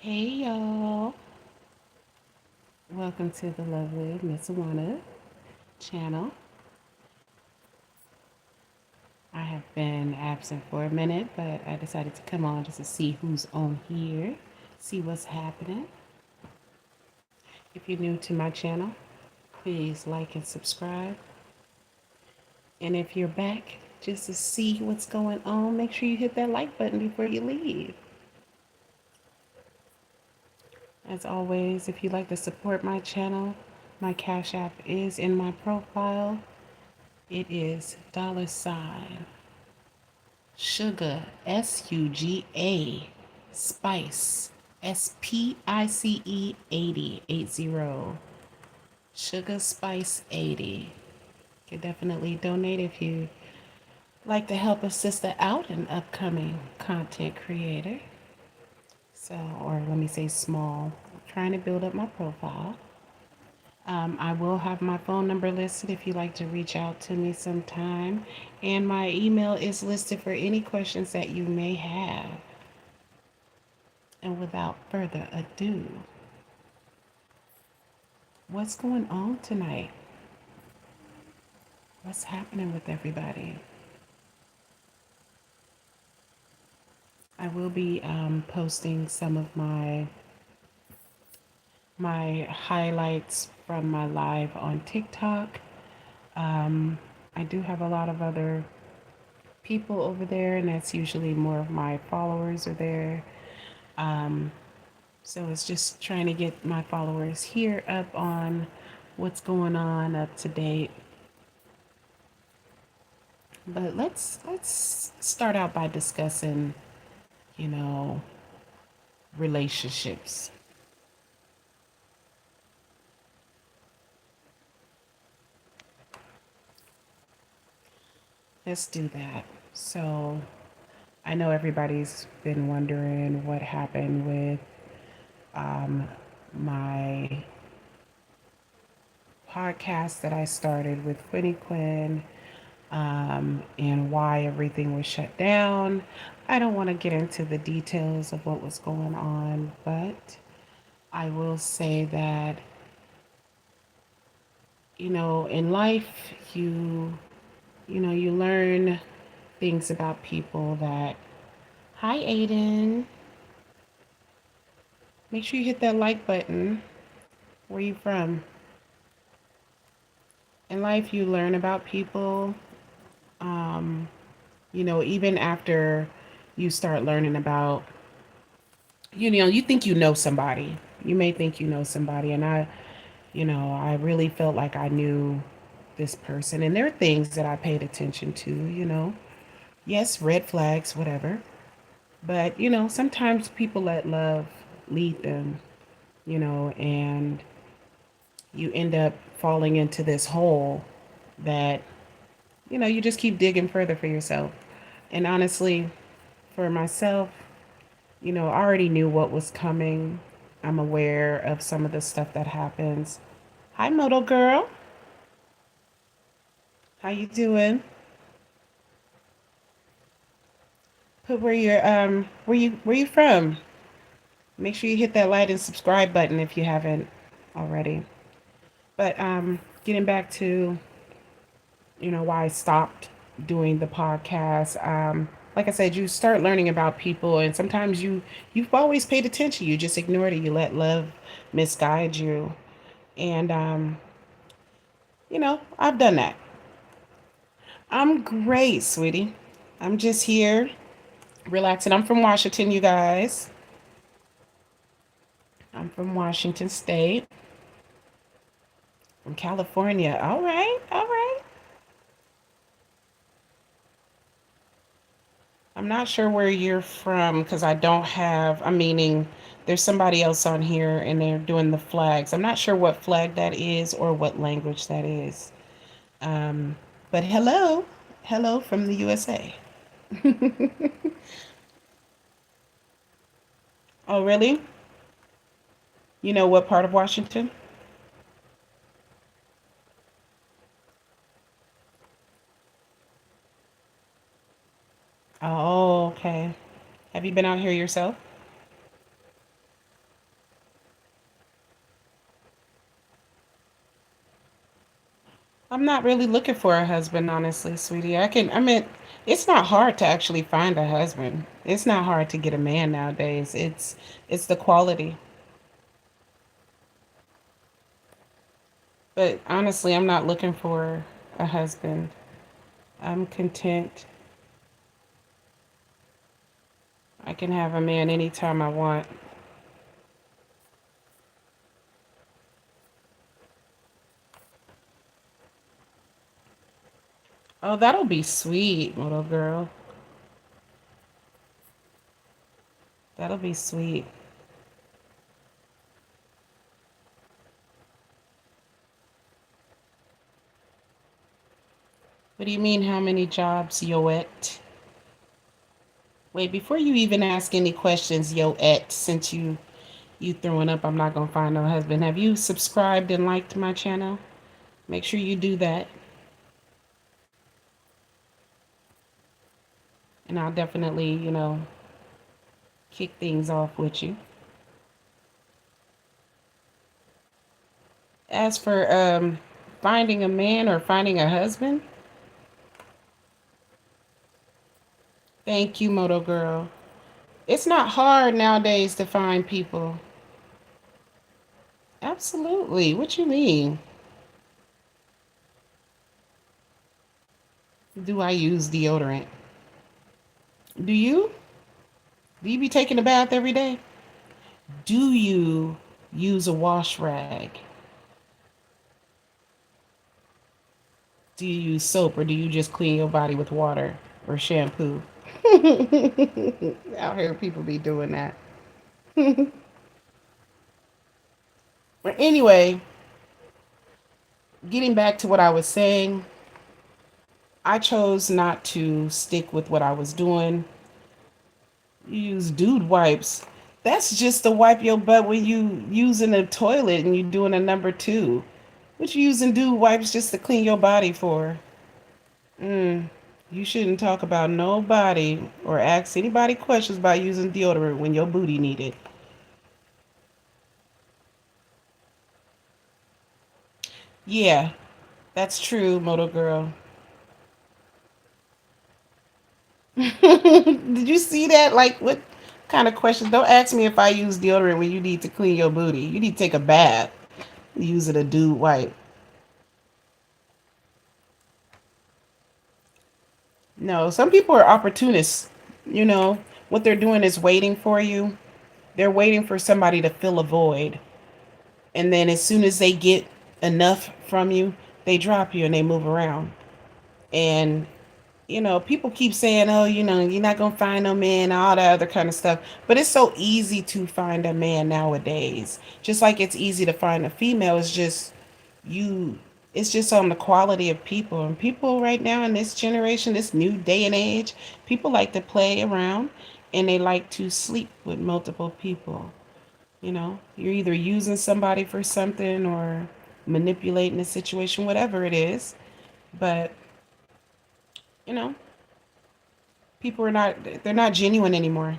Hey y'all, welcome to the lovely MissAwana channel. I have been absent for a minute, but I decided to come on just to see who's on here, see what's happening. If you're new to my channel, please like and subscribe. And if you're back just to see what's going on, make sure you hit that like button before you leave. As always, if you'd like to support my channel, my Cash App is in my profile. It is $ sugar, SUGA, spice, SPICE 80, 80. Sugar Spice 80. You can definitely donate if you like to help a sister out, an upcoming content creator. So, or let me say small. I'm trying to build up my profile. I will have my phone number listed if you'd like to reach out to me sometime. And my email is listed for any questions that you may have. And without further ado, what's going on tonight? What's happening with everybody? I will be posting some of my highlights from my live on TikTok. I do have a lot of other people over there, and that's usually more of my followers are there. Um, so it's just trying to get my followers here up on what's going on, up to date. But let's start out by discussing, you know, relationships. Let's do that. So, I know everybody's been wondering what happened with um, my podcast that I started with Quinny Quinn, and why everything was shut down. I don't want to get into the details of what was going on, but I will say that, in life, you learn things about people that, hi Aiden, make sure you hit that like button. Where you from? In life, you learn about people, um, even after you start learning about, you think you know somebody. You may think you know somebody, and I really felt like I knew this person. And there are things that I paid attention to. Yes, red flags, whatever. But, sometimes people let love lead them, and you end up falling into this hole that, you just keep digging further for yourself. And honestly, for myself, I already knew what was coming. I'm aware of some of the stuff that happens. Hi, Moto Girl. How you doing? Put where you from? Make sure you hit that like and subscribe button if you haven't already. But getting back to why I stopped doing the podcast. Like I said, you start learning about people, and sometimes you've always paid attention. You just ignored it. You let love misguide you, and I've done that. I'm great, sweetie. I'm just here relaxing. I'm from Washington, you guys. I'm from Washington State, from California. All right, all right. I'm not sure where you're from because I don't have, I'm meaning there's somebody else on here and they're doing the flags. I'm not sure what flag that is or what language that is. Um, but hello, hello from the USA. Oh, really? You know what part of Washington? Oh, okay. Have you been out here yourself? I'm not really looking for a husband, honestly, sweetie. I mean, it's not hard to actually find a husband. It's not hard to get a man nowadays. It's the quality. But honestly, I'm not looking for a husband. I'm content. I can have a man anytime I want. Oh, that'll be sweet, little girl. That'll be sweet. What do you mean, how many jobs, Yoet? Wait, before you even ask any questions, Yoet, since you throwing up, I'm not gonna find no husband. Have you subscribed and liked my channel? Make sure you do that, and I'll definitely, kick things off with you. As for finding a man or finding a husband, thank you, Moto Girl. It's not hard nowadays to find people. Absolutely. What you mean? Do I use deodorant? Do you? Do you be taking a bath every day? Do you use a wash rag? Do you use soap or do you just clean your body with water or shampoo? Out here, people be doing that. But anyway, getting back to what I was saying, I chose not to stick with what I was doing. You use dude wipes. That's just to wipe your butt when you using the toilet and you doing a number two. What you using dude wipes just to clean your body for? Mm. You shouldn't talk about nobody or ask anybody questions about using deodorant when your booty need it. Yeah, that's true, Moto Girl. Did you see that? Like, what kind of questions? Don't ask me if I use deodorant when you need to clean your booty. You need to take a bath. Using a dude wipe. No, some people are opportunists. You know, what they're doing is waiting for you. They're waiting for somebody to fill a void. And then as soon as they get enough from you, they drop you and they move around. And people keep saying, oh, you're not going to find no man, all that other kind of stuff. But it's so easy to find a man nowadays. Just like it's easy to find a female. You, it's just on the quality of people. And people right now in this generation, this new day and age, people like to play around and they like to sleep with multiple people. You're either using somebody for something or manipulating the situation, whatever it is. But, you know, people they're not genuine anymore.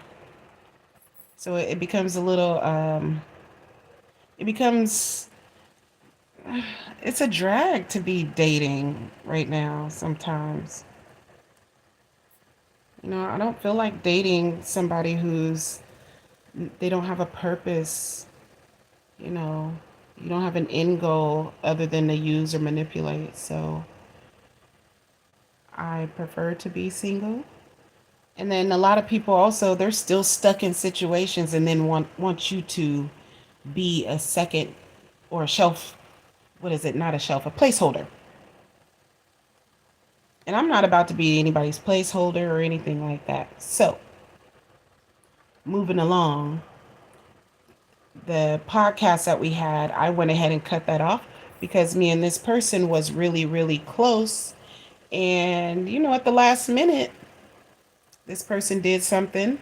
So it becomes a little, it becomes, it's a drag to be dating right now sometimes. I don't feel like dating somebody they don't have a purpose, you know, you don't have an end goal other than to use or manipulate. So I prefer to be single. And then a lot of people also they're still stuck in situations and then want you to be a second or a shelf. What is it? Not a shelf, a placeholder. And I'm not about to be anybody's placeholder or anything like that. So, moving along, the podcast that we had, I went ahead and cut that off because me and this person was really, really close. And, at the last minute, this person did something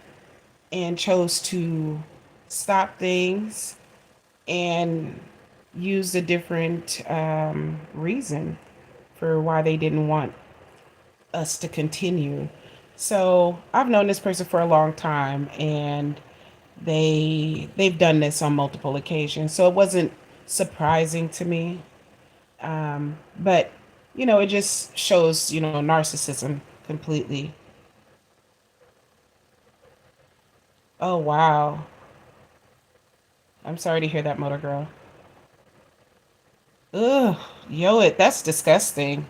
and chose to stop things and used a different reason for why they didn't want us to continue. So I've known this person for a long time, and they've done this on multiple occasions. So it wasn't surprising to me. But it just shows, narcissism completely. Oh, wow. I'm sorry to hear that, Motor Girl. Ugh, that's disgusting.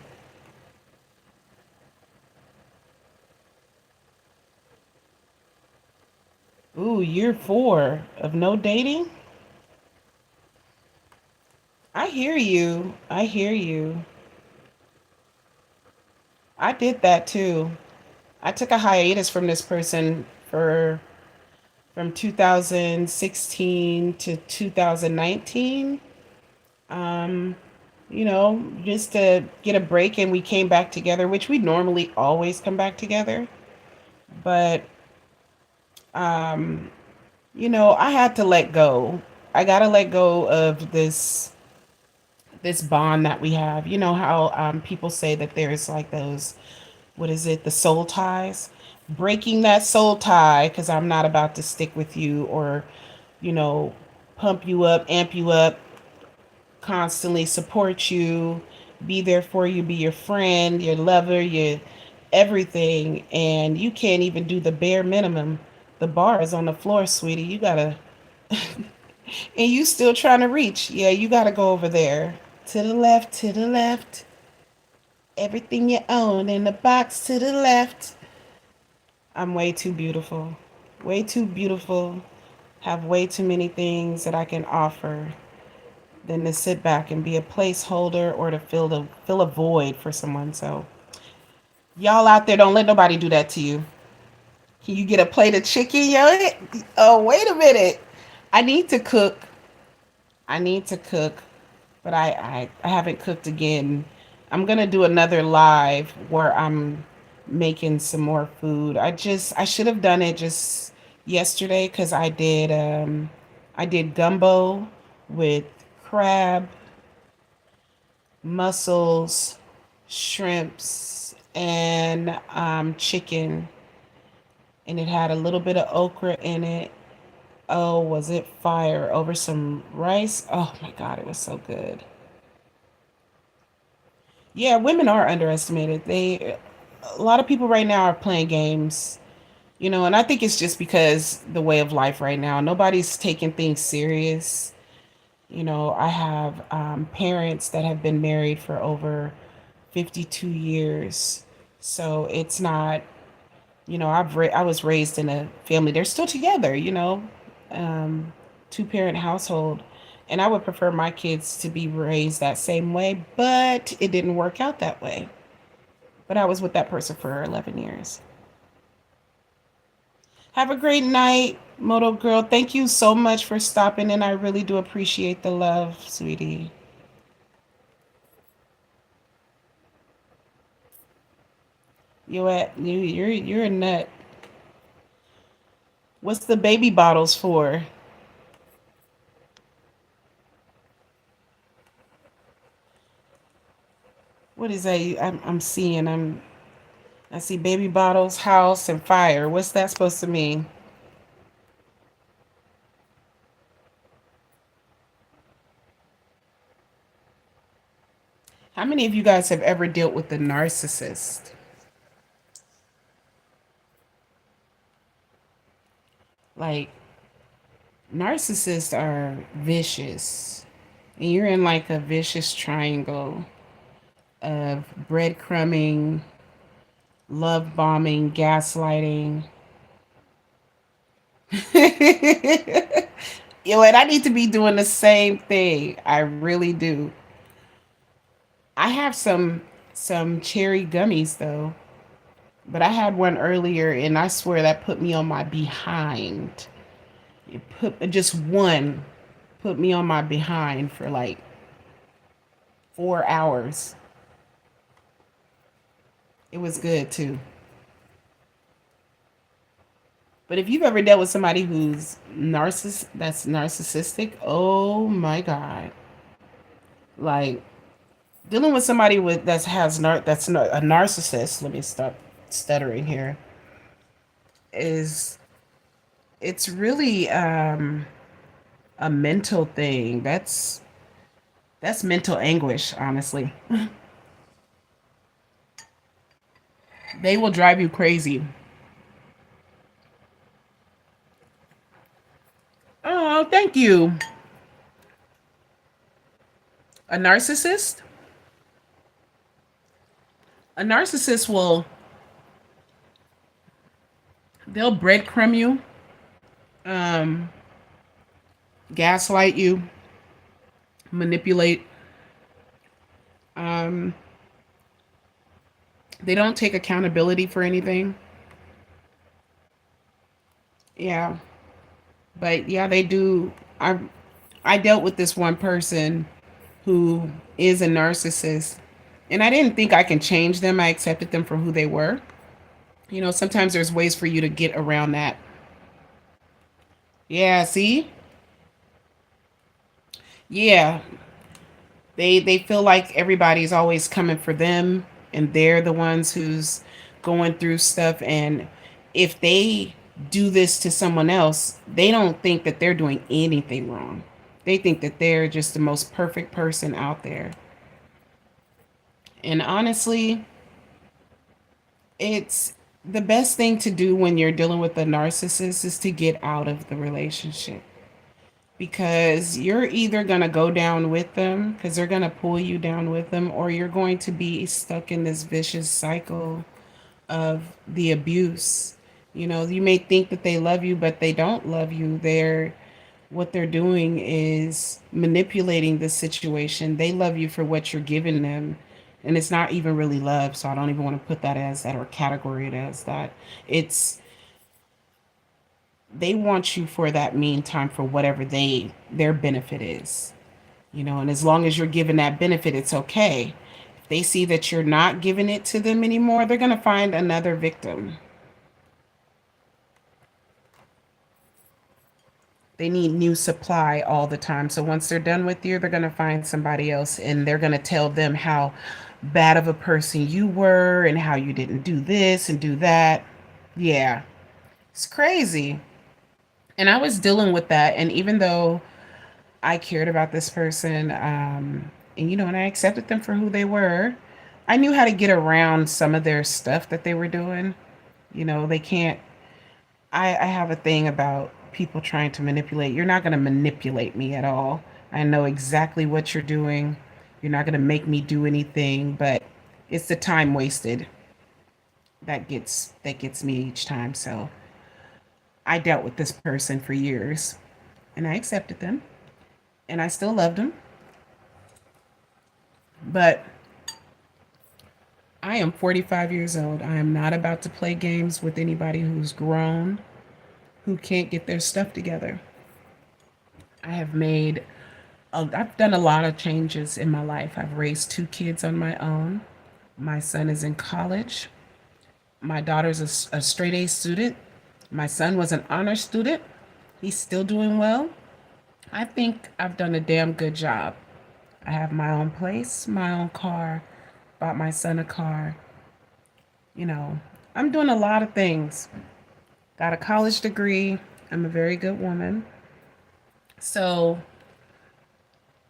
Ooh, year 4 of no dating? I hear you. I hear you. I did that too. I took a hiatus from this person for from 2016 to 2019. Um, just to get a break, and we came back together, which we normally always come back together. But um, I had to let go. I got to let go of this bond that we have. You know how people say that there's like those, what is it, the soul ties? Breaking that soul tie because I'm not about to stick with you, or, you know, pump you up, amp you up, constantly support you, be there for you, be your friend, your lover, your everything. And you can't even do the bare minimum. The bar is on the floor, sweetie. You gotta, and you still trying to reach. Yeah, you gotta go over there. To the left, to the left. Everything you own in the box to the left. I'm way too beautiful. Way too beautiful. Have way too many things that I can offer than to sit back and be a placeholder or to fill a void for someone. So y'all out there, don't let nobody do that to you. Can you get a plate of chicken, yo? Oh, wait a minute. I need to cook. I need to cook, but I haven't cooked again. I'm gonna do another live where I'm making some more food. I should have done it just yesterday because I did gumbo with crab, mussels, shrimps, and chicken, and it had a little bit of okra in it. Oh, was it fire over some rice? Oh my God, it was so good. Yeah, women are underestimated. A lot of people right now are playing games, and I think it's just because the way of life right now, nobody's taking things serious. I have parents that have been married for over 52 years. So it's not, I was raised in a family. They're still together, um, two-parent household. And I would prefer my kids to be raised that same way, but it didn't work out that way. But I was with that person for 11 years. Have a great night, Moto Girl. Thank you so much for stopping in. I really do appreciate the love, sweetie. You're a nut. What's the baby bottles for? What is that? I'm seeing. I see baby bottles, house, and fire. What's that supposed to mean? How many of you guys have ever dealt with the narcissist? Like, narcissists are vicious, and you're in like a vicious triangle of breadcrumbing, love bombing, gaslighting. And I need to be doing the same thing. I really do. I have some cherry gummies though, but I had one earlier, and I swear that put me on my behind. It put just one put me on my behind for like 4 hours. It was good too. But if you've ever dealt with somebody that's narcissistic, oh my God. Like dealing with somebody with that has a narcissist, let me stop stuttering here, is it's really a mental thing. That's mental anguish, honestly. They will drive you crazy. Oh, thank you. A narcissist? A narcissist will, they'll breadcrumb you, um, gaslight you, manipulate. Um, they don't take accountability for anything. Yeah, but yeah, they do. I dealt with this one person who is a narcissist, and I didn't think I can change them. I accepted them for who they were. You know, sometimes there's ways for you to get around that. Yeah, see? Yeah, they feel like everybody's always coming for them, and they're the ones who's going through stuff. And if they do this to someone else, they don't think that they're doing anything wrong. They think that they're just the most perfect person out there. And honestly, it's the best thing to do when you're dealing with a narcissist is to get out of the relationship, because you're either going to go down with them because they're going to pull you down with them, or you're going to be stuck in this vicious cycle of the abuse. You know, you may think that they love you, but they don't love you. What they're doing is manipulating the situation. They love you for what you're giving them, and it's not even really love, so I don't even want to put that as that or category it as that. It's they want you for that meantime for whatever their benefit is. You know, and as long as you're giving that benefit, it's okay. If they see that you're not giving it to them anymore, they're going to find another victim. They need new supply all the time. So once they're done with you, they're going to find somebody else, and they're going to tell them how bad of a person you were and how you didn't do this and do that. Yeah, it's crazy. And I was dealing with that. And even though I cared about this person, and you know, and I accepted them for who they were, I knew how to get around some of their stuff that they were doing. You know, they can't. I have a thing about people trying to manipulate. You're not going to manipulate me at all. I know exactly what you're doing. You're not going to make me do anything, but it's the time wasted that gets me each time. So I dealt with this person for years, and I accepted them, and I still loved them. But I am 45 years old. I am not about to play games with anybody who's grown, who can't get their stuff together. I have made I've done a lot of changes in my life. I've raised two kids on my own. My son is in college. My daughter's a straight A student. My son was an honor student. He's still doing well. I think I've done a damn good job. I have my own place, my own car, bought my son a car. You know, I'm doing a lot of things. Got a college degree. I'm a very good woman. So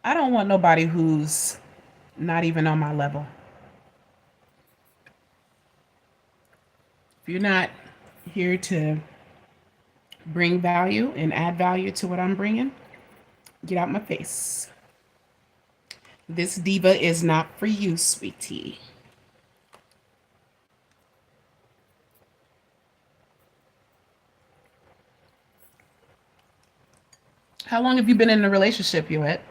I don't want nobody who's not even on my level. If you're not here to bring value and add value to what I'm bringing, get out my face. This diva is not for you, sweetie. How long have you been in a relationship, you at?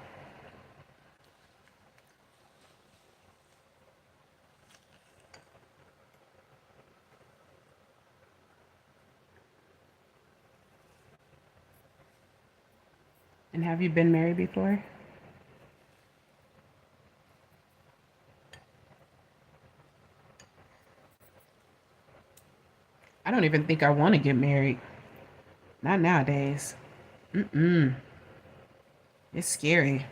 And have you been married before? I don't even think I want to get married. Not nowadays. Mm-mm. It's scary.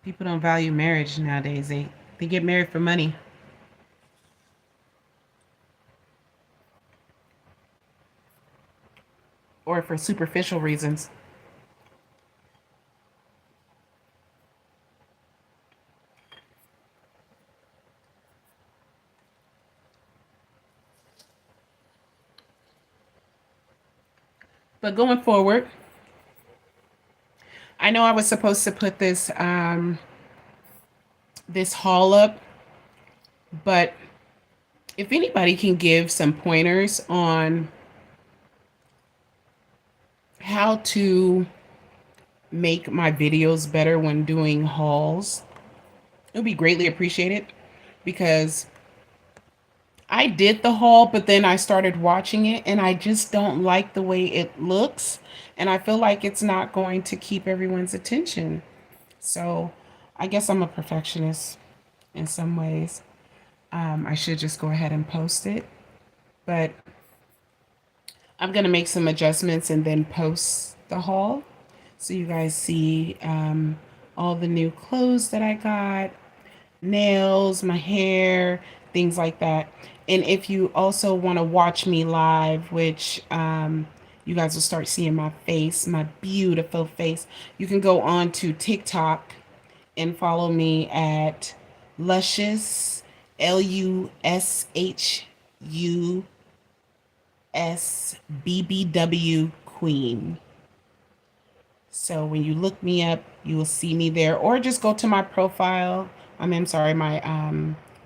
People don't value marriage nowadays. They get married for money or for superficial reasons. But going forward, I know I was supposed to put this haul up, but if anybody can give some pointers on how to make my videos better when doing hauls, it would be greatly appreciated because I did the haul, but then I started watching it and I just don't like the way it looks. And I feel like it's not going to keep everyone's attention. So I guess I'm a perfectionist in some ways. I should just go ahead and post it. But I'm going to make some adjustments and then post the haul so you guys see all the new clothes that I got, nails, my hair, things like that. And if you also want to watch me live, which you guys will start seeing my face, my beautiful face, you can go on to TikTok and follow me at Luscious, LUSHUSBBW Queen. So when you look me up, you will see me there, or just go to my profile. I'm sorry, my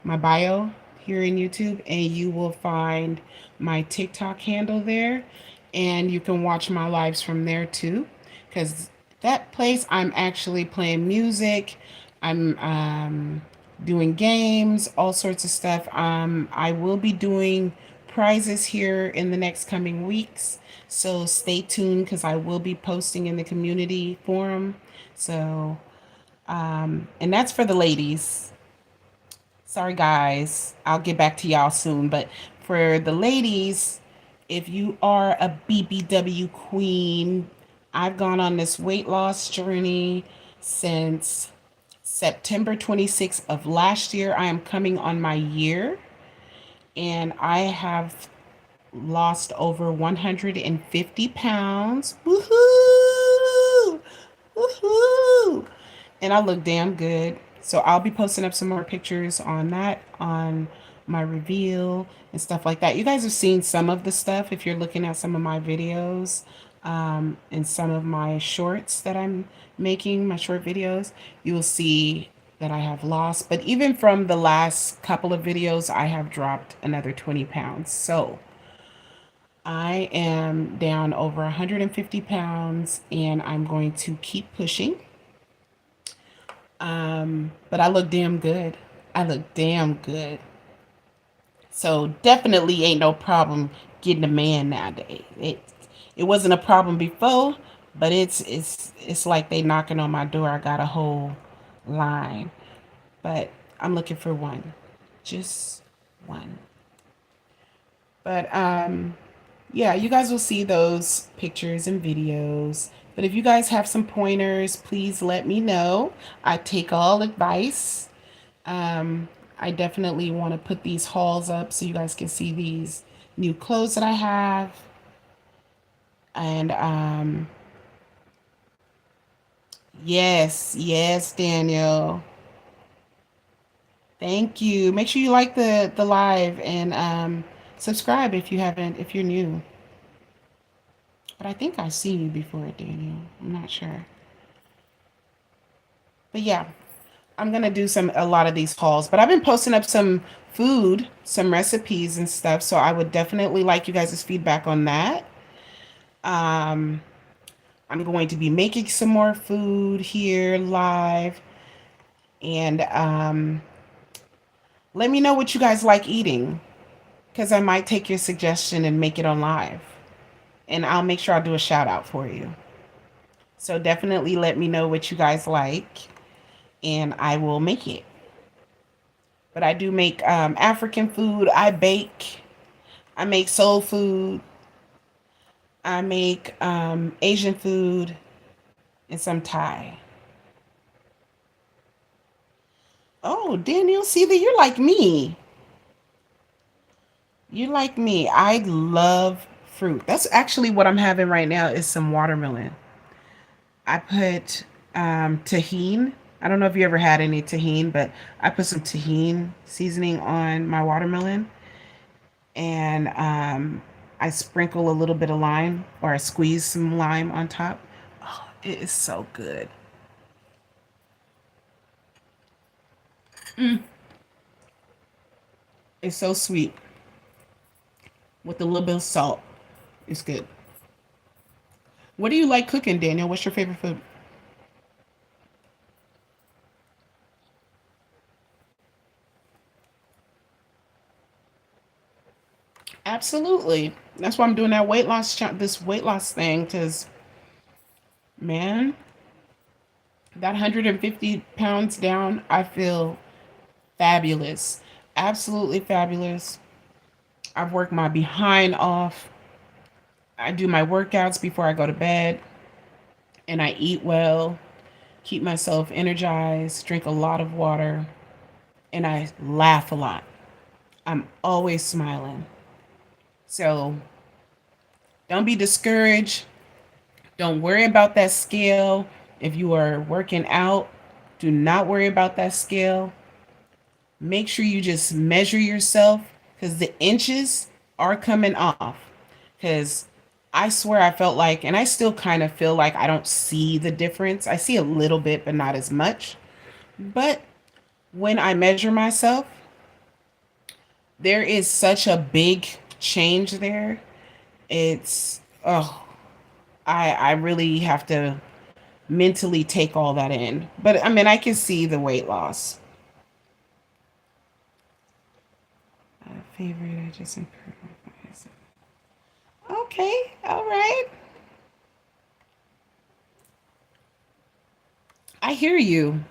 bio here in YouTube, and you will find my TikTok handle there, and you can watch my lives from there too. Because that place, I'm actually playing music. I'm doing games, all sorts of stuff. I will be doing prizes here in the next coming weeks. So stay tuned because I will be posting in the community forum. So, and that's for the ladies. Sorry, guys. I'll get back to y'all soon. But for the ladies, if you are a BBW queen, I've gone on this weight loss journey since September 26th of last year. I am coming on my year, and I have lost over 150 pounds. Woohoo! Woohoo! And I look damn good. So I'll be posting up some more pictures on that, on my reveal and stuff like that. You guys have seen some of the stuff if you're looking at some of my videos and some of my shorts that I'm making, my short videos. You will see that I have lost. But even from the last couple of videos, I have dropped another 20 pounds. So I am down over 150 pounds and I'm going to keep pushing. But I look damn good. I look damn good. So definitely ain't no problem getting a man nowadays. It wasn't a problem before, but it's like they knocking on my door. I got a whole line. But I'm looking for one. Just one. But yeah, you guys will see those pictures and videos. But if you guys have some pointers, please let me know. I take all advice. Um, I definitely want to put these hauls up so you guys can see these new clothes that I have. And yes, yes, Daniel. Thank you. Make sure you like the live and subscribe if you haven't, if you're new. But I think I've seen you before, Daniel. I'm not sure. But yeah, I'm gonna do a lot of these hauls. But I've been posting up some food, some recipes and stuff. So I would definitely like you guys' feedback on that. Um, I'm going to be making some more food here live. And let me know what you guys like eating. Because I might take your suggestion and make it on live. And I'll make sure I'll do a shout out for you. So definitely let me know what you guys like. And I will make it. But I do make African food. I bake. I make soul food. I make Asian food and some Thai. Oh, Daniel, see that you're like me. You're like me. I love fruit. That's actually what I'm having right now is some watermelon. I put tahine. I don't know if you ever had any tahine, but I put some tahine seasoning on my watermelon. And I sprinkle a little bit of lime or I squeeze some lime on top. Oh, it is so good. Mm, it's so sweet with a little bit of salt. It's good. What do you like cooking, Daniel? What's your favorite food? Absolutely. That's why I'm doing that this weight loss thing, because man, that 150 pounds down, I feel fabulous. Absolutely fabulous. I've worked my behind off. I do my workouts before I go to bed, and I eat well, keep myself energized, drink a lot of water, and I laugh a lot. I'm always smiling. So don't be discouraged. Don't worry about that scale. If you are working out, do not worry about that scale. Make sure you just measure yourself, because the inches are coming off. Because I swear I felt like, and I still kind of feel like I don't see the difference. I see a little bit, but not as much. But when I measure myself, there is such a big change there. It's, oh, I really have to mentally take all that in. But I mean, I can see the weight loss. Favorite, I just improved myself. Okay, all right. I hear you.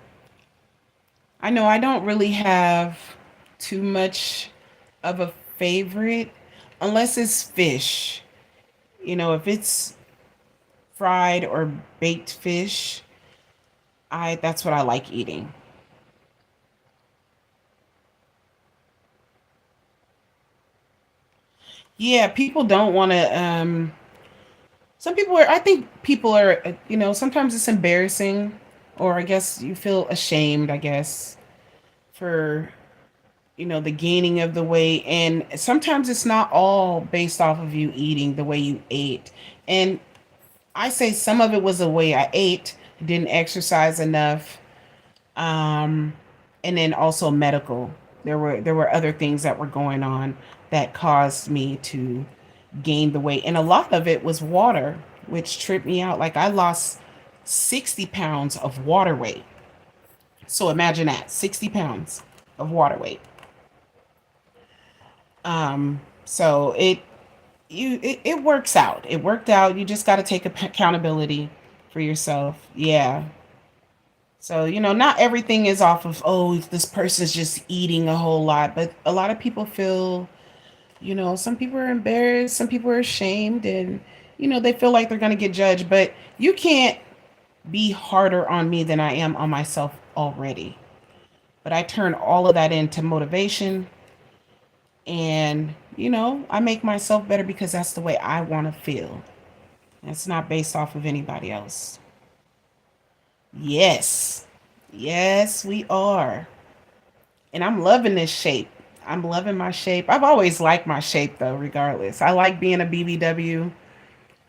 I know I don't really have too much of a favorite unless it's fish. If it's fried or baked fish, I that's what I like eating. Yeah, people don't want to some people are I think people are sometimes it's embarrassing, or I guess you feel ashamed, I guess, for the gaining of the weight, and sometimes it's not all based off of you eating the way you ate. And I say some of it was the way I ate, didn't exercise enough, um, and then also medical. There were other things that were going on that caused me to gain the weight, and a lot of it was water, which tripped me out. Like I lost 60 pounds of water weight. So imagine that, 60 pounds of water weight. So it works out. It worked out. You just got to take accountability for yourself. Yeah. So, not everything is off of, oh, this person's just eating a whole lot, but a lot of people feel, some people are embarrassed, some people are ashamed, and, they feel like they're going to get judged, but you can't be harder on me than I am on myself already. But I turn all of that into motivation, and, I make myself better because that's the way I want to feel. It's not based off of anybody else. Yes. Yes, we are. And I'm loving this shape. I'm loving my shape. I've always liked my shape though, regardless. I like being a BBW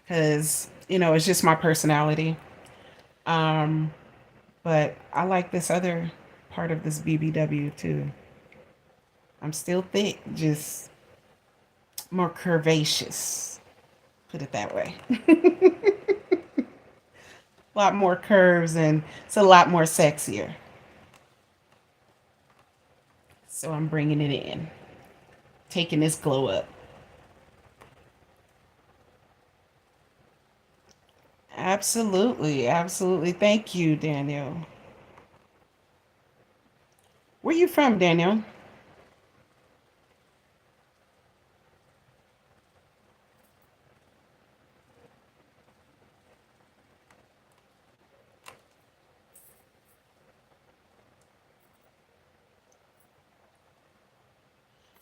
because, it's just my personality. Um, but I like this other part of this BBW too. I'm still thick, just more curvaceous. Put it that way. A lot more curves, and it's a lot more sexier. So I'm bringing it in, taking this glow up. Absolutely, absolutely. Thank you, Daniel. Where you from, Daniel?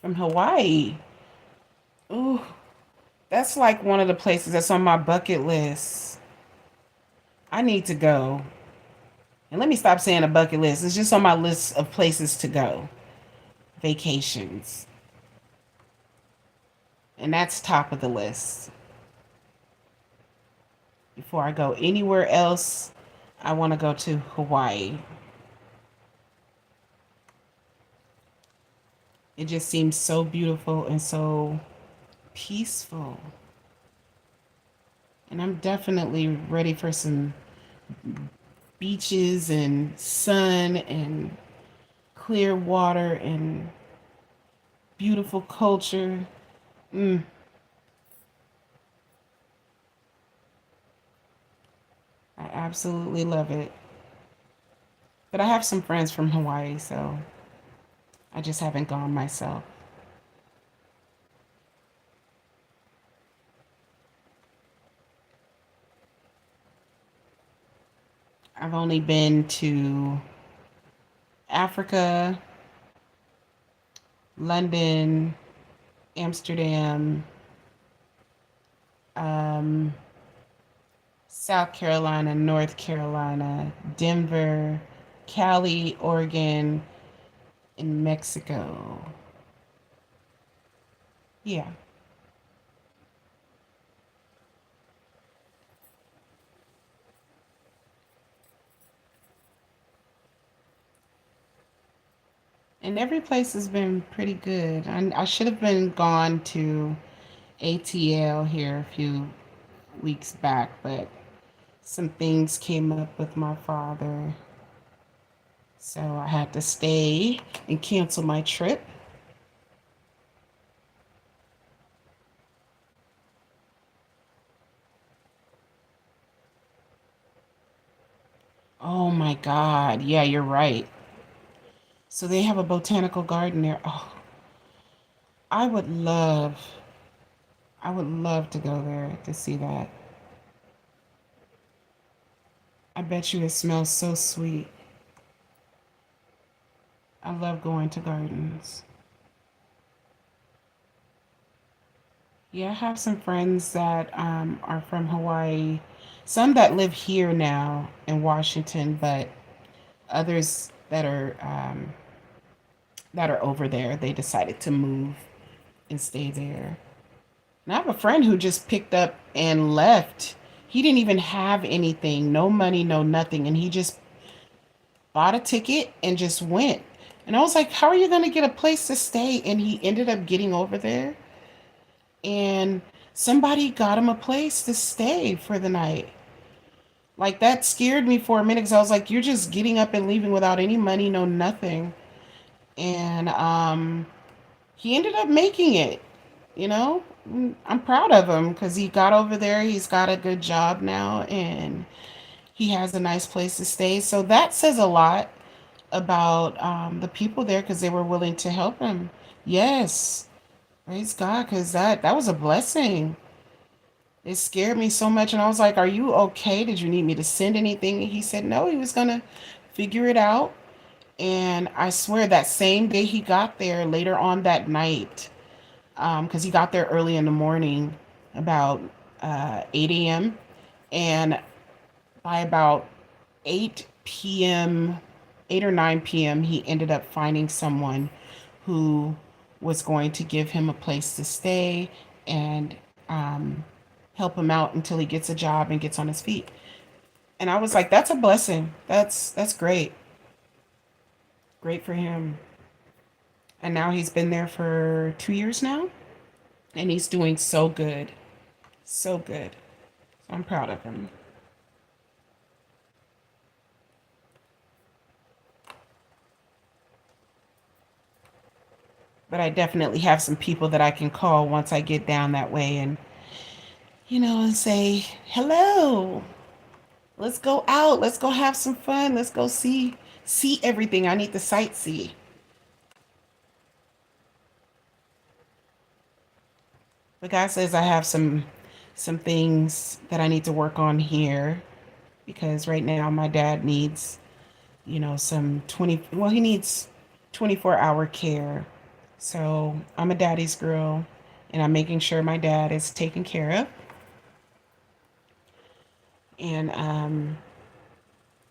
From Hawaii. Ooh, that's like one of the places that's on my bucket list. I need to go. And let me stop saying a bucket list. It's just on my list of places to go. Vacations. And that's top of the list. Before I go anywhere else, I want to go to Hawaii. It just seems so beautiful and so peaceful. And I'm definitely ready for some beaches and sun and clear water and beautiful culture. Mm, I absolutely love it. But I have some friends from Hawaii, so I just haven't gone myself. I've only been to Africa, London, Amsterdam, um, South Carolina, North Carolina, Denver, Cali, Oregon, and Mexico. Yeah. And every place has been pretty good. I should have been gone to ATL here a few weeks back, but some things came up with my father. So I had to stay and cancel my trip. Oh my God. Yeah, you're right. So they have a botanical garden there. Oh, I would love, I would love to go there to see that. I bet you it smells so sweet. I love going to gardens. Yeah, I have some friends that are from Hawaii, some that live here now in Washington, but others that are over there. They decided to move and stay there. And I have a friend who just picked up and left. He didn't even have anything, no money, no nothing, and he just bought a ticket and just went. And I was like, "How are you going to get a place to stay?" And he ended up getting over there, and somebody got him a place to stay for the night. Like that scared me for a minute because I was like, "You're just getting up and leaving without any money, no nothing." And he ended up making it. You know, I'm proud of him because he got over there. He's got a good job now, and he has a nice place to stay. So that says a lot about the people there because they were willing to help him. Yes, praise God, because that was a blessing. It scared me so much, and I was like, "Are you okay? Did you need me to send anything?" And he said, "No, he was gonna figure it out." And I swear that same day he got there, later on that night, because he got there early in the morning, about 8 a.m. And by about 8 p.m., 8 or 9 p.m., he ended up finding someone who was going to give him a place to stay and um, help him out until he gets a job and gets on his feet. And I was like, that's a blessing. That's great. Great for him. And now he's been there for 2 years now, and he's doing so good. So good. I'm proud of him. But I definitely have some people that I can call once I get down that way and, and say, hello, let's go out. Let's go have some fun. Let's go see everything. I need to sightsee. But God says I have some things that I need to work on here because right now my dad needs, some 20, well, he needs 24-hour care. So I'm a daddy's girl and I'm making sure my dad is taken care of. And,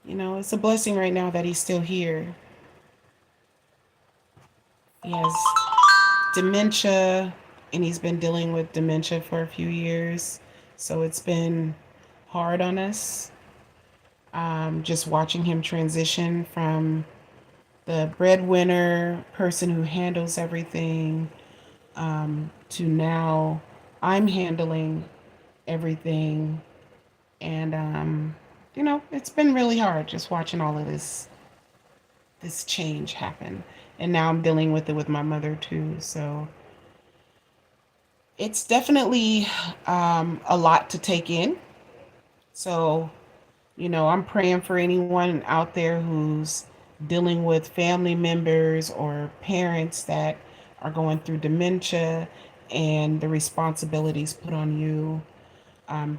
it's a blessing right now that he's still here. He has dementia and he's been dealing with dementia for a few years. So it's been hard on us. Just watching him transition from the breadwinner person who handles everything to now I'm handling everything. And, it's been really hard just watching all of this change happen. And now I'm dealing with it with my mother too. So it's definitely a lot to take in. So, I'm praying for anyone out there who's dealing with family members or parents that are going through dementia and the responsibilities put on you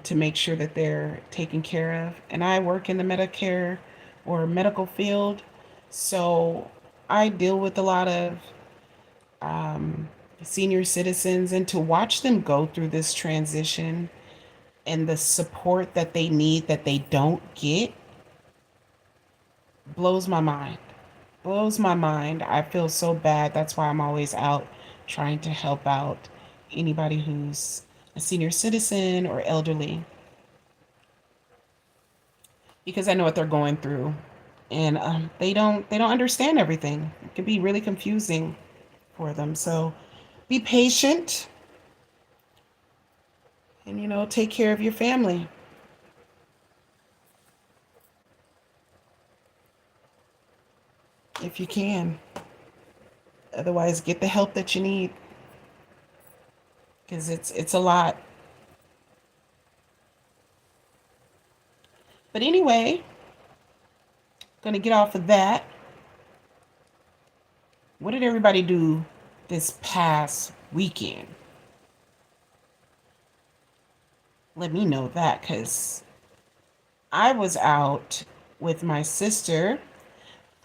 to make sure that they're taken care of. And I work in the Medicare or medical field, so I deal with a lot of um, senior citizens, and to watch them go through this transition and the support that they need that they don't get blows my mind. Blows my mind. I feel so bad. That's why I'm always out trying to help out anybody who's a senior citizen or elderly because I know what they're going through, and they don't understand everything. It can be really confusing for them. So be patient, and take care of your family if you can. Otherwise, get the help that you need because it's a lot. But anyway, gonna get off of that. What did everybody do this past weekend? Let me know that because I was out with my sister.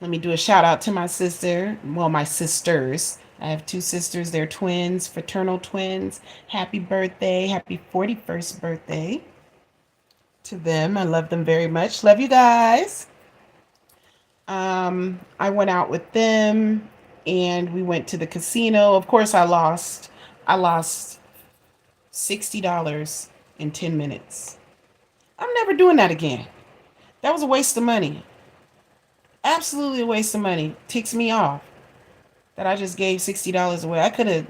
Let me do a shout out to my sister. Well, my sisters. I have two sisters. They're twins, fraternal twins. Happy birthday. Happy 41st birthday to them. I love them very much. Love you guys. I went out with them and we went to the casino. Of course, I lost. I lost $60 in 10 minutes. I'm never doing that again. That was a waste of money. Absolutely a waste of money. Ticks me off that I just gave $60 away. I could have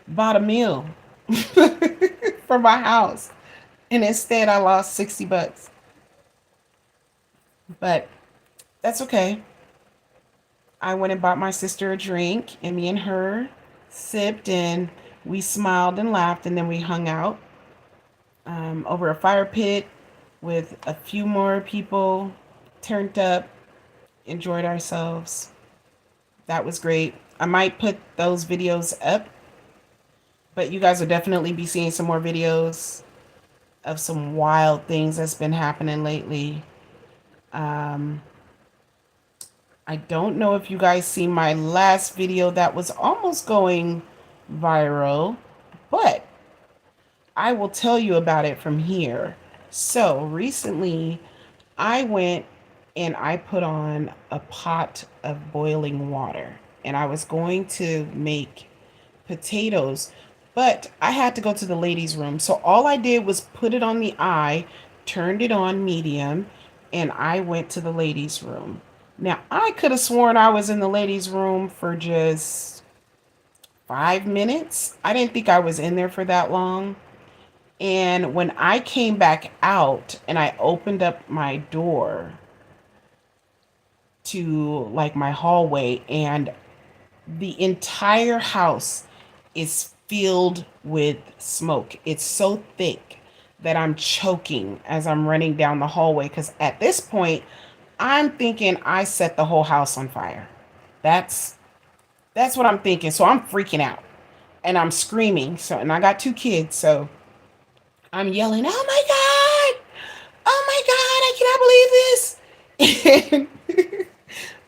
bought a meal for my house, and instead I lost 60 bucks. But that's okay. I went and bought my sister a drink, and me and her sipped, and we smiled and laughed, and then we hung out over a fire pit with a few more people, turned up, enjoyed ourselves. That was great. I might put those videos up, but you guys will definitely be seeing some more videos of some wild things that's been happening lately. Um, I don't know if you guys see my last video that was almost going viral, but I will tell you about it from here. So recently, I went and I put on a pot of boiling water, and I was going to make potatoes, but I had to go to the ladies' room. So all I did was put it on the eye, turned it on medium, and I went to the ladies' room. Now, I could have sworn I was in the ladies' room for just 5 minutes. I didn't think I was in there for that long. And when I came back out and I opened up my door to like my hallway, and the entire house is filled with smoke. It's so thick that I'm choking as I'm running down the hallway because at this point I'm thinking I set the whole house on fire. That's that's what I'm thinking. So I'm freaking out and I'm screaming. So and I got two kids, so I'm yelling, "Oh my god! Oh my god, I cannot believe this."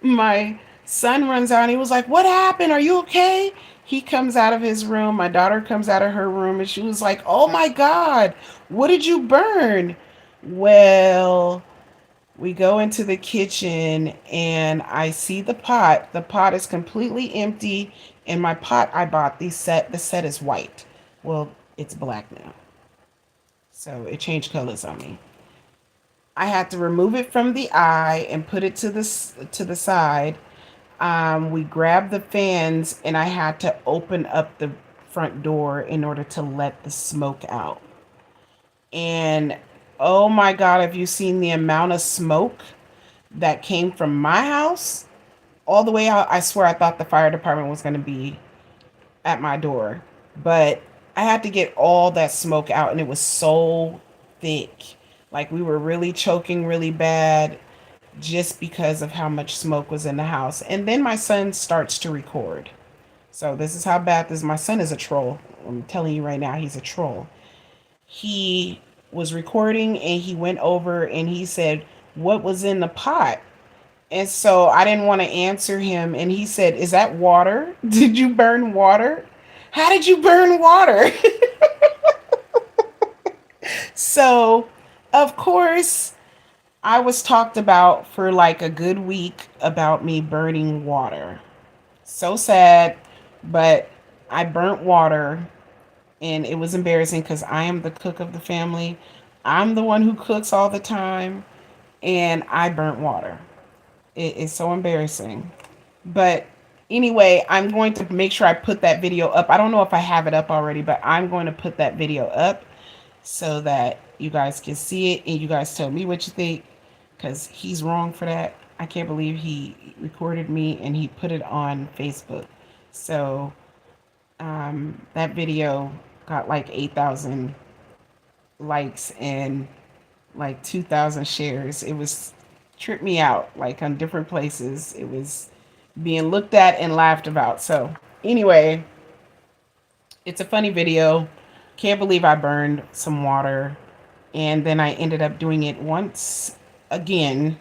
And my son runs out and he was like, "What happened? Are you okay?" He comes out of his room. My daughter comes out of her room and she was like, "Oh my God, what did you burn?" Well, we go into the kitchen and I see the pot. The pot is completely empty. And my pot I bought, the set is white. Well, it's black now. So it changed colors on me. I had to remove it from the eye and put it to the side. We grabbed the fans and I had to open up the front door in order to let the smoke out. And oh my God, have you seen the amount of smoke that came from my house all the way out? I swear I thought the fire department was going to be at my door. But I had to get all that smoke out and it was so thick. Like we were really choking really bad just because of how much smoke was in the house. And then my son starts to record. So this is how bad this. My son is a troll. I'm telling you right now, he's a troll. He was recording and he went over and he said, "What was in the pot?" And so I didn't want to answer him. And he said, "Is that water? Did you burn water? How did you burn water?" So, of course, I was talked about for like a good week about me burning water. So sad, but I burnt water and it was embarrassing because I am the cook of the family. I'm the one who cooks all the time and I burnt water. It is so embarrassing. But anyway, I'm going to make sure I put that video up. I don't know if I have it up already, but I'm going to put that video up so that you guys can see it and you guys tell me what you think because he's wrong for that. I can't believe he recorded me and he put it on Facebook. So that video got like 8,000 likes and like 2,000 shares. It was tripped me out like on different places. It was being looked at and laughed about. So anyway, it's a funny video. Can't believe I burned some water. And then I ended up doing it once again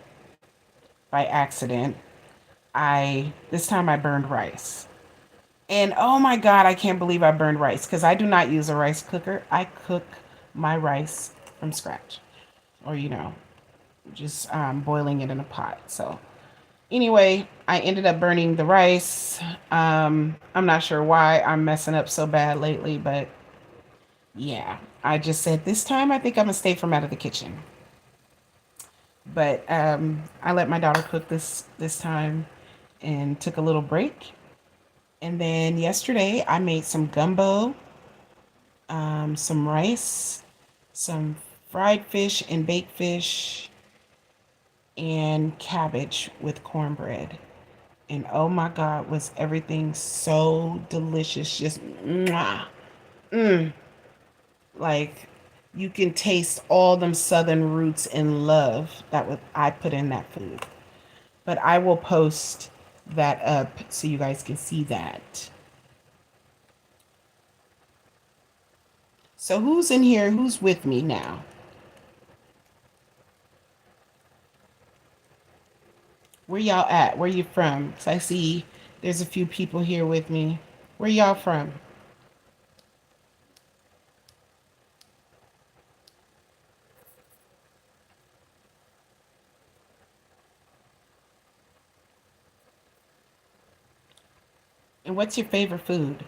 by accident. This time I burned rice. And oh my God, I can't believe I burned rice because I do not use a rice cooker. I cook my rice from scratch or, just boiling it in a pot. So anyway, I ended up burning the rice. I'm not sure why I'm messing up so bad lately, but yeah, I just said this time I think I'm gonna stay from out of the kitchen. But I let my daughter cook this time and took a little break. And then yesterday I made some gumbo, some rice, some fried fish and baked fish, and cabbage with cornbread. And oh my God, was everything so delicious. Just mwah, mm, like you can taste all them southern roots and love that what I put in that food. But I will post that up so you guys can see that. So who's in here? Who's with me now? Where y'all at? Where you from? 'Cause I see there's a few people here with me. Where y'all from? And what's your favorite food?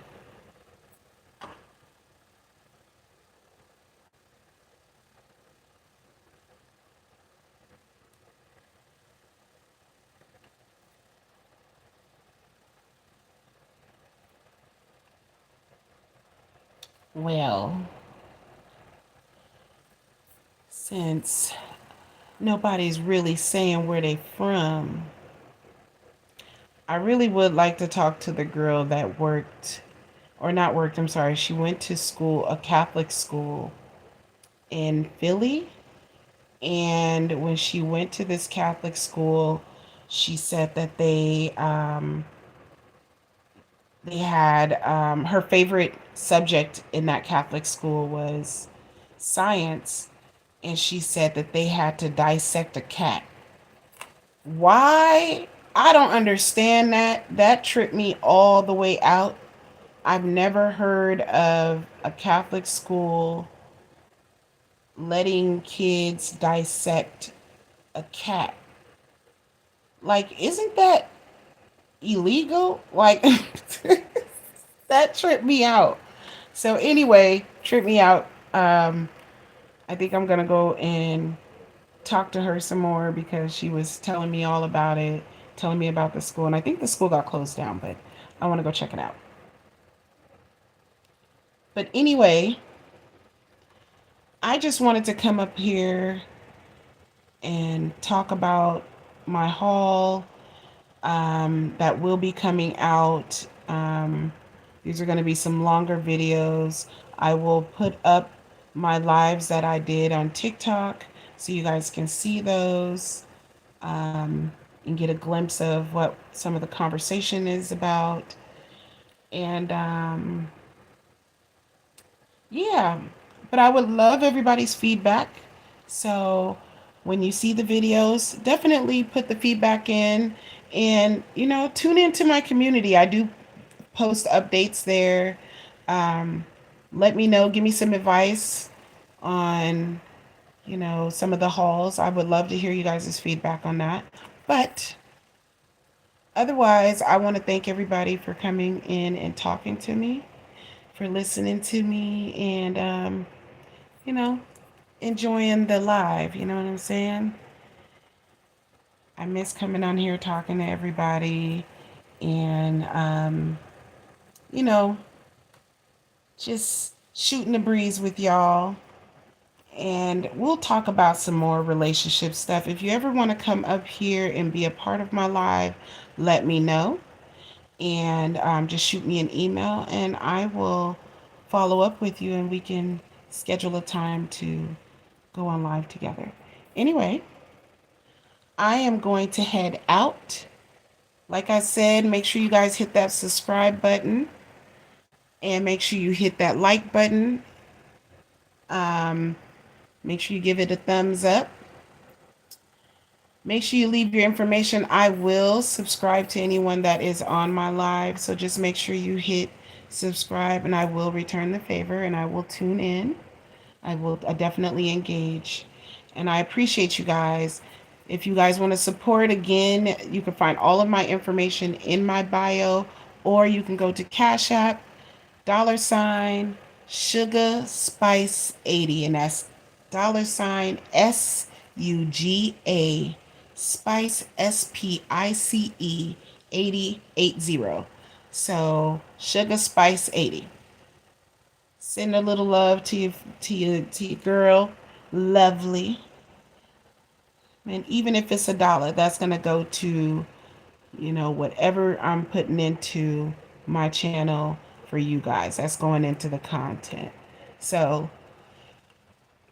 Well, since nobody's really saying where they from, I really would like to talk to the girl that worked, or not worked, I'm sorry, she went to school, a Catholic school in Philly. And when she went to this Catholic school, she said that they had her favorite subject in that Catholic school was science, and she said that they had to dissect a cat. Why? I don't understand that. That tripped me all the way out. I've never heard of a Catholic school letting kids dissect a cat. Like, isn't that illegal? Like, that tripped me out. So anyway, trip me out. I think I'm gonna go and talk to her some more because she was telling me all about it, telling me about the school, and I think the school got closed down, but I want to go check it out. But anyway, I just wanted to come up here and talk about my haul that will be coming out. These are going to be some longer videos. I will put up my lives that I did on TikTok so you guys can see those and get a glimpse of what some of the conversation is about. And yeah, but I would love everybody's feedback. So when you see the videos, definitely put the feedback in and, tune into my community. I do post updates there. Um, Let me know, give me some advice on, some of the hauls. I would love to hear you guys' feedback on that. But otherwise, I want to thank everybody for coming in and talking to me, for listening to me, and, you know, enjoying the live. You know what I'm saying? I miss coming on here talking to everybody and, you know, just shooting the breeze with y'all. And we'll talk about some more relationship stuff. If you ever want to come up here and be a part of my live, let me know. And just shoot me an email and I will follow up with you and we can schedule a time to go on live together. Anyway, I am going to head out. Like I said, make sure you guys hit that subscribe button and make sure you hit that like button. Um, Make sure you give it a thumbs up. Make sure you leave your information. I will subscribe to anyone that is on my live. So just make sure you hit subscribe and I will return the favor and I will tune in. I definitely engage. And I appreciate you guys. If you guys want to support again, you can find all of my information in my bio or you can go to Cash App, dollar sign, Sugar Spice 80, and that's dollar sign SUGA Spice SPICE 8080. So Sugar Spice 80. Send a little love to your girl, lovely. And even if it's $1, that's gonna go to whatever I'm putting into my channel for you guys. That's going into the content. So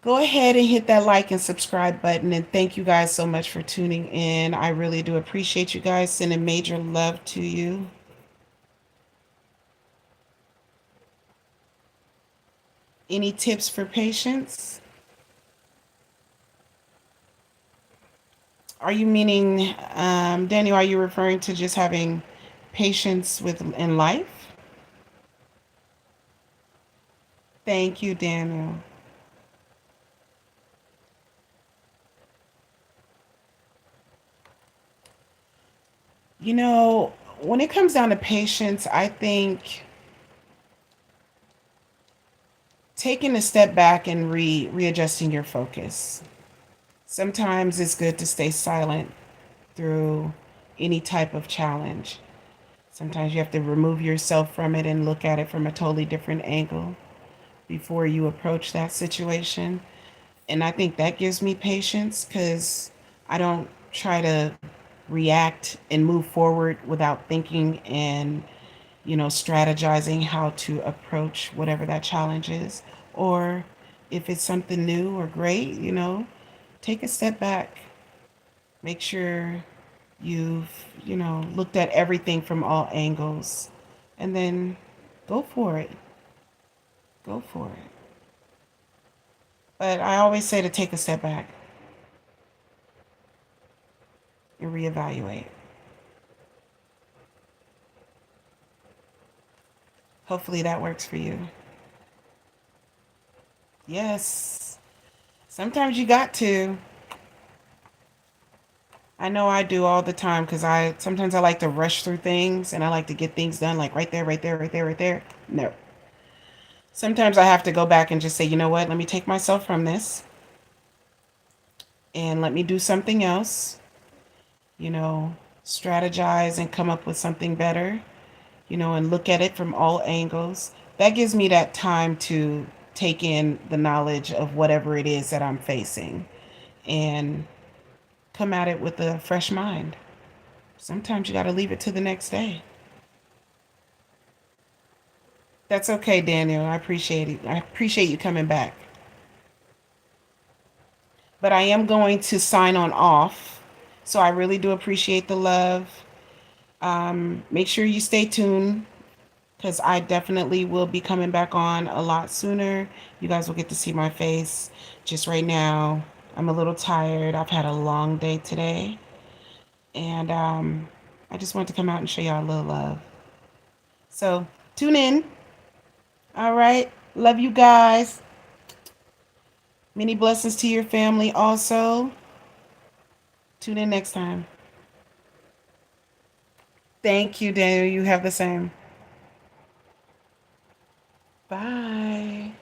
go ahead and hit that like and subscribe button. And thank you guys so much for tuning in. I really do appreciate you guys. Sending major love to you. Any tips for patience? Are you meaning, Daniel, are you referring to just having patience with in life? Thank you, Daniel. When it comes down to patience, I think taking a step back and readjusting your focus. Sometimes it's good to stay silent through any type of challenge. Sometimes you have to remove yourself from it and look at it from a totally different angle before you approach that situation. And I think that gives me patience because I don't try to react and move forward without thinking and strategizing how to approach whatever that challenge is. Or if it's something new or great, take a step back. Make sure you've looked at everything from all angles. And then go for it. Go for it. But I always say to take a step back and reevaluate. Hopefully that works for you. Yes. Sometimes you got to. I know I do all the time because I like to rush through things and I like to get things done like right there, right there, right there, right there. No. Sometimes I have to go back and just say, you know what, let me take myself from this and let me do something else, you know, strategize and come up with something better, and look at it from all angles. That gives me that time to take in the knowledge of whatever it is that I'm facing and come at it with a fresh mind. Sometimes you got to leave it to the next day. That's okay, Daniel. I appreciate it. I appreciate you coming back. But I am going to sign on off. So I really do appreciate the love. Make sure you stay tuned because I definitely will be coming back on a lot sooner. You guys will get to see my face. Just right now, I'm a little tired. I've had a long day today. And I just wanted to come out and show y'all a little love. So tune in. All right. Love you guys. Many blessings to your family also. Tune in next time. Thank you, Daniel. You have the same. Bye.